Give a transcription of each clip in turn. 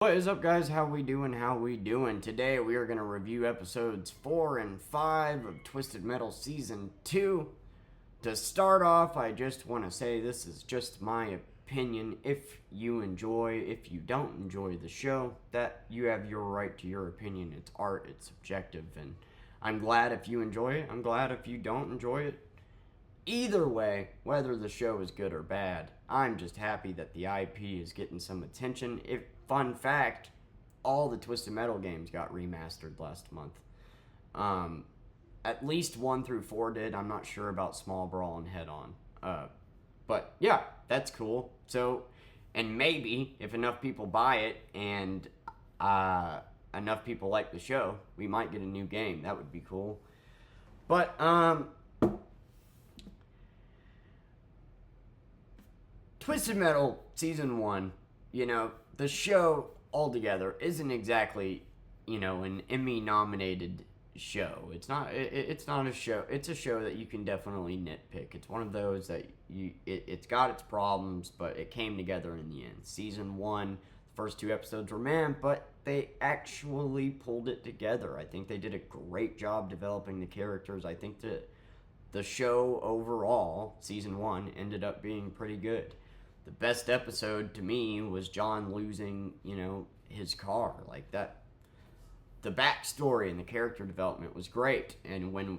What is up, guys? How we doing? Today we are going to review episodes 4 and 5 of Twisted Metal Season 2. To start off, I just want to say this is just my opinion. If you don't enjoy the show, that you have your right to your opinion. It's art, it's subjective, and I'm glad if you enjoy it. I'm glad if you don't enjoy it. Either way, whether the show is good or bad, I'm just happy that the IP is getting some attention. Fun fact, all the Twisted Metal games got remastered last month. Um, at least 1 through 4 did. I'm not sure about Small Brawl and Head On. But yeah, that's cool. So, and maybe if enough people buy it and enough people like the show, we might get a new game. That would be cool. But Twisted Metal Season 1, the show altogether isn't exactly, an Emmy nominated show. It's not a show. It's a show that you can definitely nitpick. It's one of those that it's got its problems, but it came together in the end. Season 1, the first 2 episodes were but they actually pulled it together. I think they did a great job developing the characters. I think that the show overall, season 1, ended up being pretty good. The best episode to me was John losing, his car. Like that. The backstory and the character development was great. And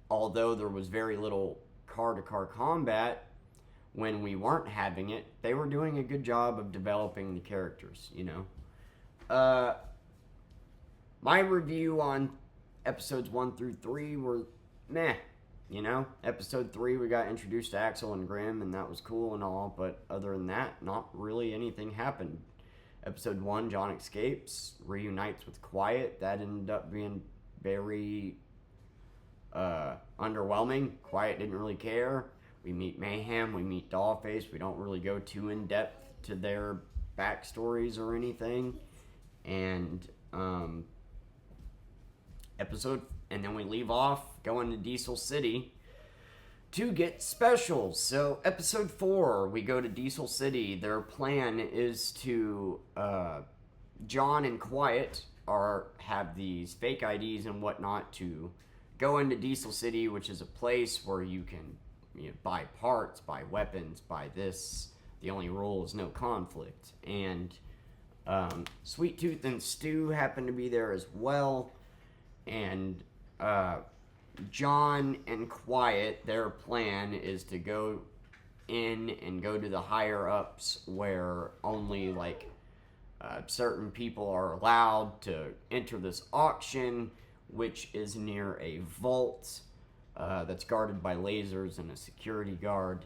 although there was very little car to car combat, when we weren't having it, they were doing a good job of developing the characters, My review on episodes 1 through 3 were meh. Episode 3, we got introduced to Axel and Grim, and that was cool and all, but other than that, not really anything happened. Episode 1, John escapes, reunites with Quiet. That ended up being very underwhelming. Quiet didn't really care. We meet Mayhem, we meet Dollface. We don't really go too in depth to their backstories or anything. And and then we leave off going to Diesel City to get specials. So episode 4, we go to Diesel City. Their plan is to John and Quiet have these fake IDs and whatnot to go into Diesel City, which is a place where you can buy parts, buy weapons, buy this. The only rule is no conflict. And Sweet Tooth and Stu happen to be there as well. And John and Quiet, their plan is to go in and go to the higher ups where only certain people are allowed to enter this auction, which is near a vault that's guarded by lasers and a security guard.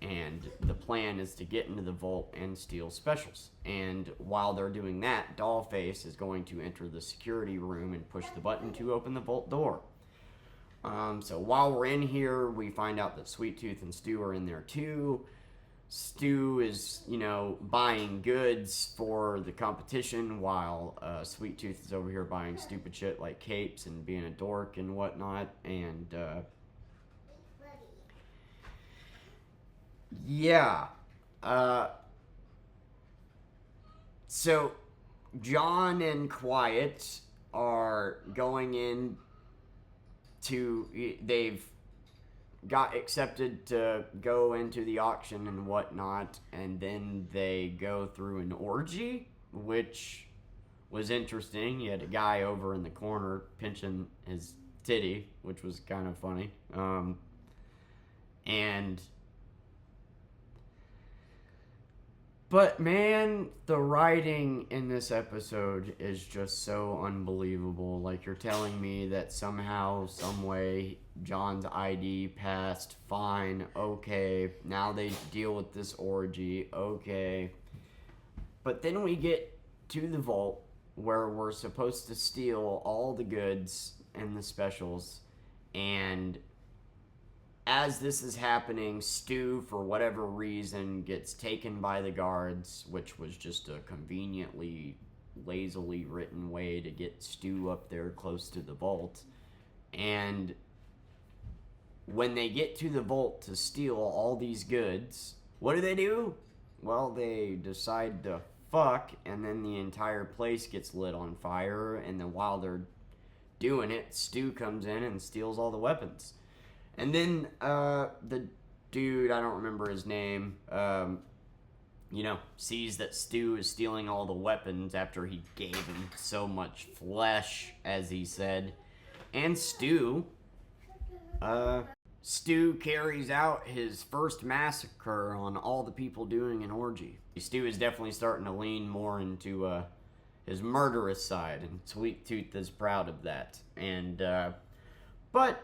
And the plan is to get into the vault and steal specials. And while they're doing that, Dollface is going to enter the security room and push the button to open the vault door. So while we're in here, we find out that Sweet Tooth and Stu are in there too. Stu is, buying goods for the competition while Sweet Tooth is over here buying stupid shit like capes and being a dork and whatnot. And yeah. So John and Quiet are going in they've got accepted to go into the auction and whatnot, and then they go through an orgy, which was interesting. You had a guy over in the corner pinching his titty, which was kind of funny. But man, the writing in this episode is just so unbelievable. Like, you're telling me that somehow, some way, John's ID passed, fine, okay. Now they deal with this orgy, okay. But then we get to the vault where we're supposed to steal all the goods and the specials, and as this is happening, Stu, for whatever reason, gets taken by the guards, which was just a conveniently, lazily written way to get Stu up there close to the vault. And when they get to the vault to steal all these goods, what do? Well, they decide to fuck, and then the entire place gets lit on fire, and then while they're doing it, Stu comes in and steals all the weapons. And then the dude, I don't remember his name, sees that Stu is stealing all the weapons after he gave him so much flesh, as he said. And Stu carries out his first massacre on all the people doing an orgy. Stu is definitely starting to lean more into his murderous side, and Sweet Tooth is proud of that. And but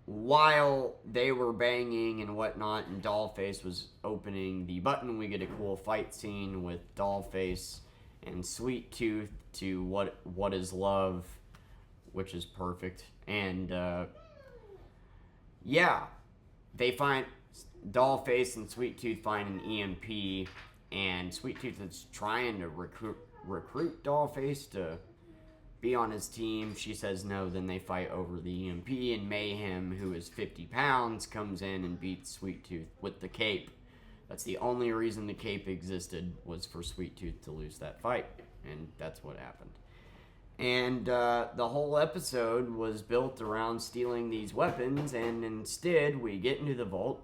while they were banging and whatnot, and Dollface was opening the button, we get a cool fight scene with Dollface and Sweet Tooth to What Is Love, which is perfect. And they find Dollface and Sweet Tooth find an EMP, and Sweet Tooth is trying to recruit Dollface to be on his team. She says no, then they fight over the EMP, and Mayhem, who is 50 pounds, comes in and beats Sweet Tooth with the cape. That's the only reason the cape existed, was for Sweet Tooth to lose that fight, and that's what happened. And the whole episode was built around stealing these weapons, and instead we get into the vault,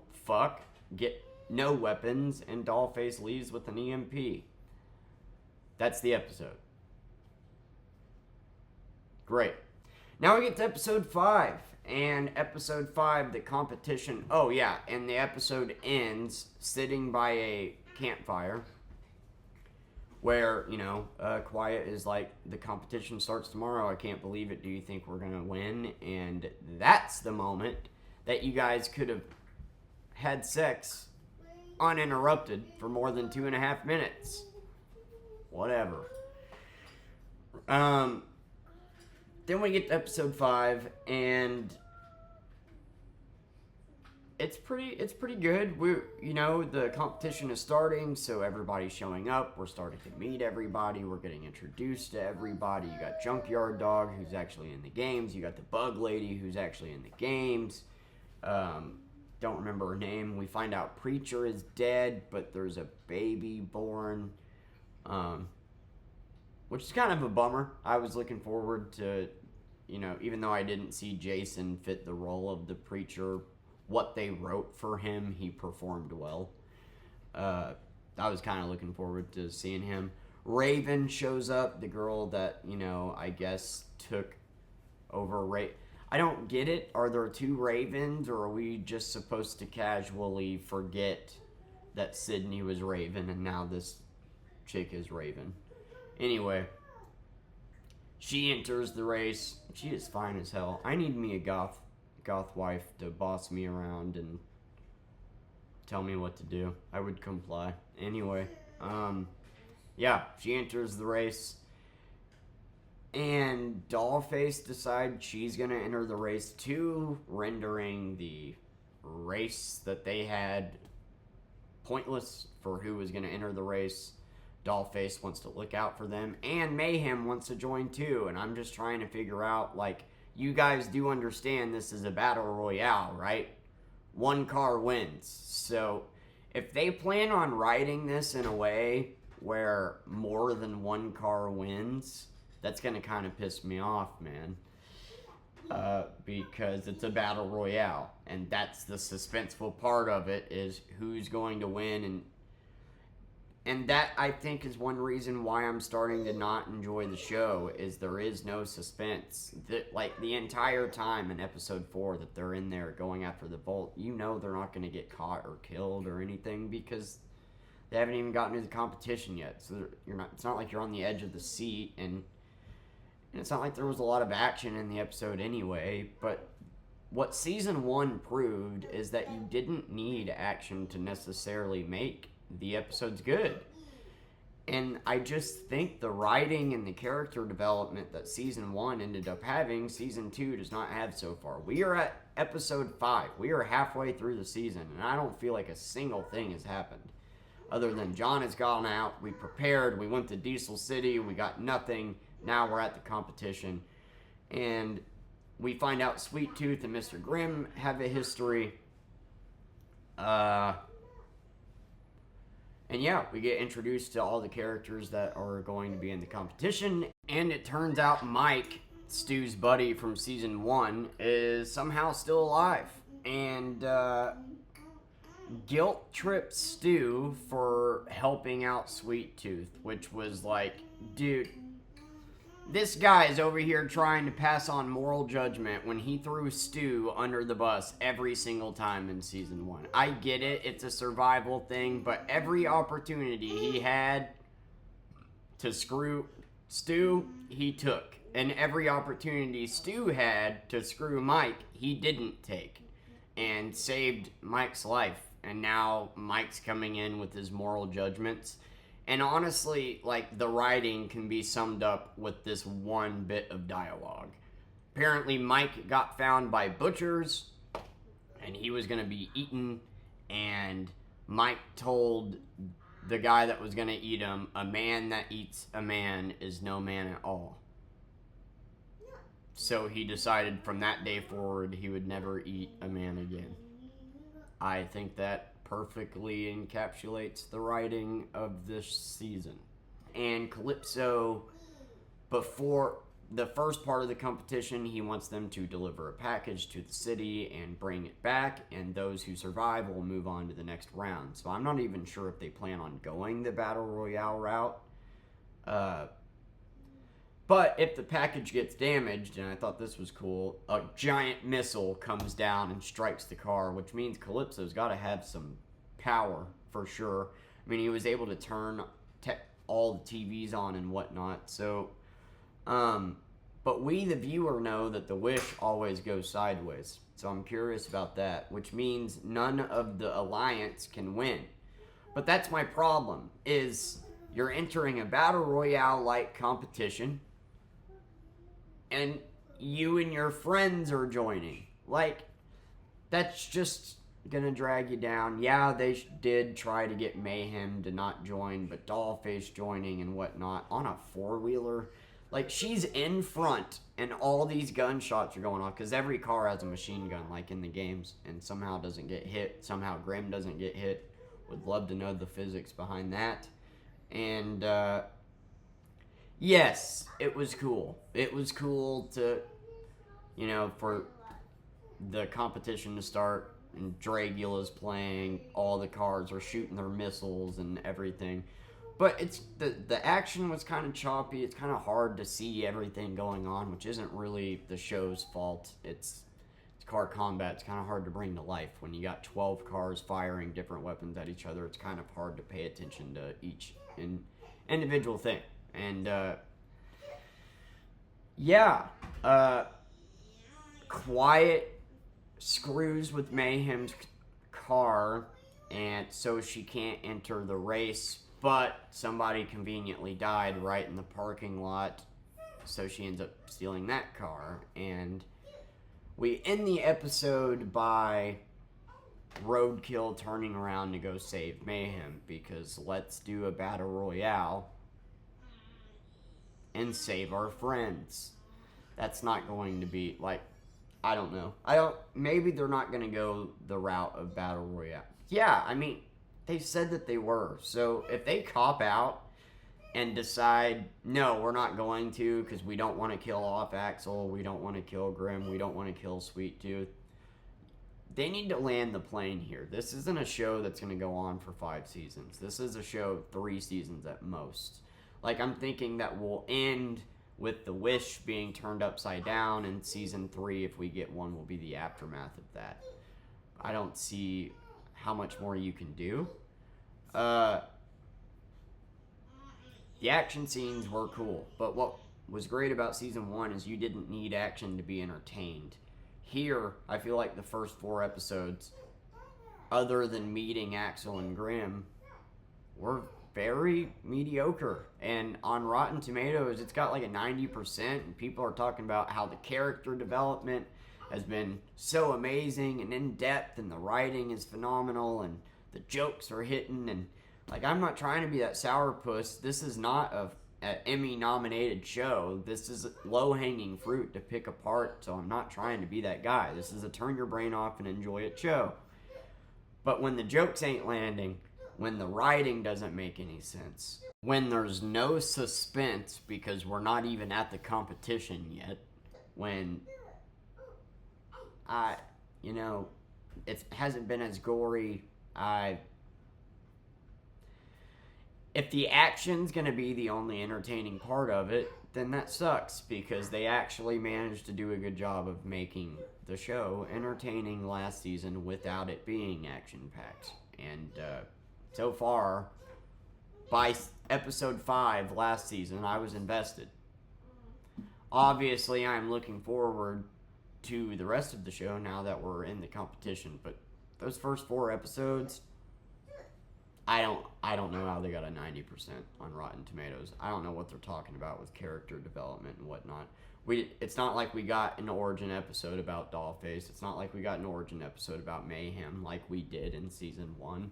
get no weapons, and Dollface leaves with an EMP. That's the episode. Great. Now we get to episode 5. And episode 5, the competition. Oh, yeah. And the episode ends sitting by a campfire where, Quiet is like, the competition starts tomorrow. I can't believe it. Do you think we're going to win? And that's the moment that you guys could have had sex uninterrupted for more than 2.5 minutes. Whatever. Then we get to episode 5, and it's pretty good. The competition is starting, so everybody's showing up. We're starting to meet everybody. We're getting introduced to everybody. You got Junkyard Dog, who's actually in the games. You got the Bug Lady, who's actually in the games. Don't remember her name. We find out Preacher is dead, but there's a baby born. Which is kind of a bummer. I was looking forward to, even though I didn't see Jason fit the role of the Preacher, what they wrote for him, he performed well. I was kind of looking forward to seeing him. Raven shows up, the girl that, I guess took over I don't get it. Are there 2 Ravens, or are we just supposed to casually forget that Sydney was Raven and now this chick is Raven? Anyway, she enters the race. She is fine as hell. I need me a goth wife to boss me around and tell me what to do. I would comply. Anyway, she enters the race. And Dollface decides she's going to enter the race too, rendering the race that they had pointless for who was going to enter the race. Dollface wants to look out for them, and Mayhem wants to join too, and I'm just trying to figure out, you guys do understand this is a battle royale, right? 1 car wins. So, if they plan on writing this in a way where more than 1 car wins, that's going to kind of piss me off, man. Because it's a battle royale, and that's the suspenseful part of it, is who's going to win, and that, I think, is one reason why I'm starting to not enjoy the show, is there is no suspense. The entire time in episode 4 that they're in there going after the vault, they're not going to get caught or killed or anything, because they haven't even gotten to the competition yet. So it's not like you're on the edge of the seat, and it's not like there was a lot of action in the episode anyway. But what season 1 proved is that you didn't need action to necessarily make the episode's good. And I just think the writing and the character development that season 1 ended up having, season 2 does not have so far. We are at episode 5. We are halfway through the season, and I don't feel like a single thing has happened. Other than John has gone out, we prepared, we went to Diesel City, we got nothing, now we're at the competition. And we find out Sweet Tooth and Mr. Grimm have a history. And yeah, we get introduced to all the characters that are going to be in the competition. And it turns out Mike, Stu's buddy from season 1, is somehow still alive. And guilt trips Stu for helping out Sweet Tooth, which was like, dude, this guy is over here trying to pass on moral judgment when he threw Stu under the bus every single time in season 1. I get it, it's a survival thing, but every opportunity he had to screw Stu, he took. And every opportunity Stu had to screw Mike, he didn't take. And saved Mike's life. And now Mike's coming in with his moral judgments. And honestly, like, the writing can be summed up with this one bit of dialogue. Apparently, Mike got found by butchers, and he was going to be eaten, and Mike told the guy that was going to eat him, a man that eats a man is no man at all. So he decided from that day forward he would never eat a man again. I think that perfectly encapsulates the writing of this season. And Calypso, before the first part of the competition, he wants them to deliver a package to the city and bring it back, and those who survive will move on to the next round. So I'm not even sure if they plan on going the Battle Royale route. But if the package gets damaged, and I thought this was cool, a giant missile comes down and strikes the car, which means Calypso's got to have some power for sure. I mean, he was able to turn all the TVs on and whatnot. So, but we, the viewer, know that the wish always goes sideways. So I'm curious about that, which means none of the Alliance can win. But that's my problem, is you're entering a Battle Royale-like competition, and you and your friends are joining. Like, that's just gonna drag you down. Yeah, they did try to get Mayhem to not join, but Dollface joining and whatnot on a four-wheeler. Like, she's in front, and all these gunshots are going off, because every car has a machine gun, like in the games, and somehow doesn't get hit. Somehow Grim doesn't get hit. Would love to know the physics behind that. And, yes, it was cool. It was cool to, you know, for the competition to start, and Dragula's playing, all the cars are shooting their missiles and everything. But it's the action was kind of choppy. It's kind of hard to see everything going on, which isn't really the show's fault. It's car combat. It's kind of hard to bring to life. When you got 12 cars firing different weapons at each other, it's kind of hard to pay attention to each individual thing. And, yeah, Quiet screws with Mayhem's car, and so she can't enter the race, but somebody conveniently died right in the parking lot, so she ends up stealing that car. And we end the episode by Roadkill turning around to go save Mayhem, because let's do a Battle Royale and save our friends. That's not going to be, like, I don't know. Maybe they're not going to go the route of Battle Royale. Yeah, I mean, they said that they were. So if they cop out and decide, no, we're not going to, because we don't want to kill off Axel, we don't want to kill Grim, we don't want to kill Sweet Tooth, they need to land the plane here. This isn't a show that's going to go on for 5 seasons. This is a show 3 seasons at most. Like, I'm thinking that we'll end with the wish being turned upside down, and season 3, if we get one, will be the aftermath of that. I don't see how much more you can do. The action scenes were cool, but what was great about season 1 is you didn't need action to be entertained. Here, I feel like the first 4 episodes, other than meeting Axel and Grim, were very mediocre. And on Rotten Tomatoes, it's got like a 90%, and people are talking about how the character development has been so amazing and in-depth, and the writing is phenomenal, and the jokes are hitting. And, like, I'm not trying to be that sourpuss. This is not an Emmy-nominated show. This is low-hanging fruit to pick apart, so I'm not trying to be that guy. This is a turn your brain off and enjoy it show. But when the jokes ain't landing, when the writing doesn't make any sense, when there's no suspense because we're not even at the competition yet, when it hasn't been as gory. If the action's going to be the only entertaining part of it, then that sucks because they actually managed to do a good job of making the show entertaining last season without it being action-packed. And so far, by episode 5 last season, I was invested. Obviously, I'm looking forward to the rest of the show now that we're in the competition, but those first 4 episodes, I don't know how they got a 90% on Rotten Tomatoes. I don't know what they're talking about with character development and whatnot. It's not like we got an origin episode about Dollface. It's not like we got an origin episode about Mayhem like we did in season 1.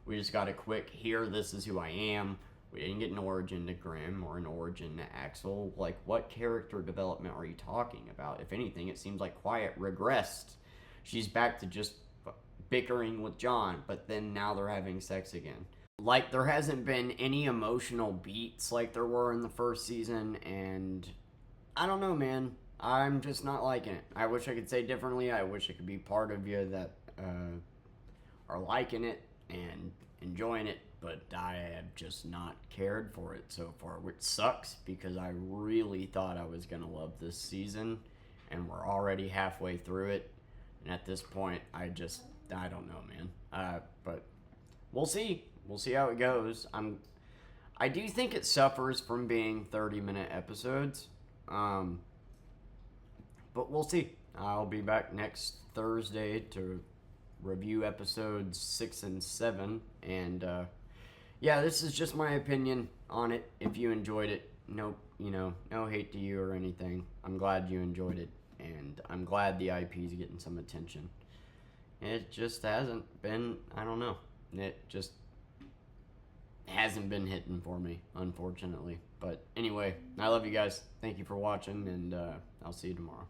We just got a quick, here, this is who I am. We didn't get an origin to Grim or an origin to Axel. Like, what character development are you talking about? If anything, it seems like Quiet regressed. She's back to just bickering with John, but then now they're having sex again. Like, there hasn't been any emotional beats like there were in the first season, and I don't know, man. I'm just not liking it. I wish I could say differently. I wish I could be part of you that are liking it and enjoying it, but I have just not cared for it so far, which sucks because I really thought I was going to love this season, and we're already halfway through it, and at this point, I don't know, man. But we'll see. We'll see how it goes. I do think it suffers from being 30-minute episodes, but we'll see. I'll be back next Thursday to review episodes 6 and 7, and yeah, this is just my opinion on it. If you enjoyed it, no hate to you or anything. I'm glad you enjoyed it, and I'm glad the IP is getting some attention. It just hasn't been, I don't know. It just hasn't been hitting for me, unfortunately. But anyway, I love you guys. Thank you for watching, and I'll see you tomorrow.